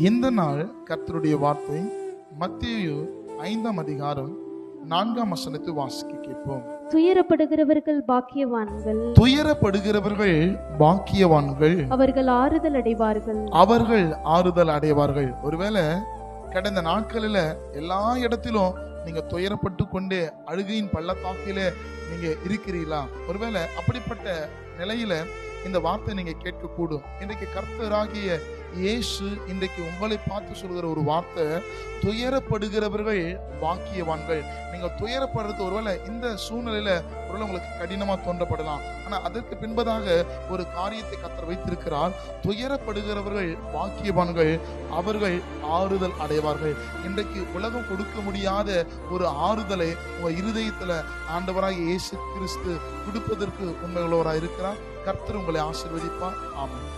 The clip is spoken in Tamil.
இந்த நாள் கர்த்தருடைய வார்த்தை மத்தேயு 5ஆம் அதிகாரம் 4ஆம் வசனத்தை வாசிக்க கேட்போம். துயரப்படுகிறவர்கள் பாக்கியவான்கள், துயரப்படுகிறவர்கள் பாக்கியவான்கள், அவர்கள் ஆறுதல் அடைவார்கள். அவர்கள் ஆறுதல் அடைவார்கள். ஒருவேளை கடந்த நாட்களில எல்லா இடத்திலும் நீங்க துயரப்பட்டு கொண்டு அழுகையின் பள்ளத்தாக்கில நீங்க இருக்கிறீர்களா? ஒருவேளை அப்படிப்பட்ட நிலையில இந்த வார்த்தை நீங்க கேட்கக்கூடும். இன்றைக்கு கர்த்தராகிய இயேசு இன்றைக்கு உங்களை பார்த்து சொல்கிற ஒரு வார்த்தை, துயரப்படுகிறவர்கள் பாக்கியவான்கள். நீங்க துயரப்படுறது ஒருவேளை இந்த சூழ்நிலையில ஒருவேளை உங்களுக்கு கடினமா தோன்றப்படலாம். ஆனா அதற்கு பின்பதாக ஒரு காரியத்தை கர்த்தர் வைத்திருக்கிறார். துயரப்படுகிறவர்கள் பாக்கியவான்கள், அவர்கள் ஆறுதல் அடைவார்கள். இன்றைக்கு உலகம் கொடுக்க முடியாத ஒரு ஆறுதலை உங்க இருதயத்துல ஆண்டவராகிய இயேசு கிறிஸ்து கொடுப்பதற்கு உண்மையுள்ளவராய் இருக்கிறார். கர்த்தர் உங்களை ஆசீர்வதிப்பார். ஆமென்.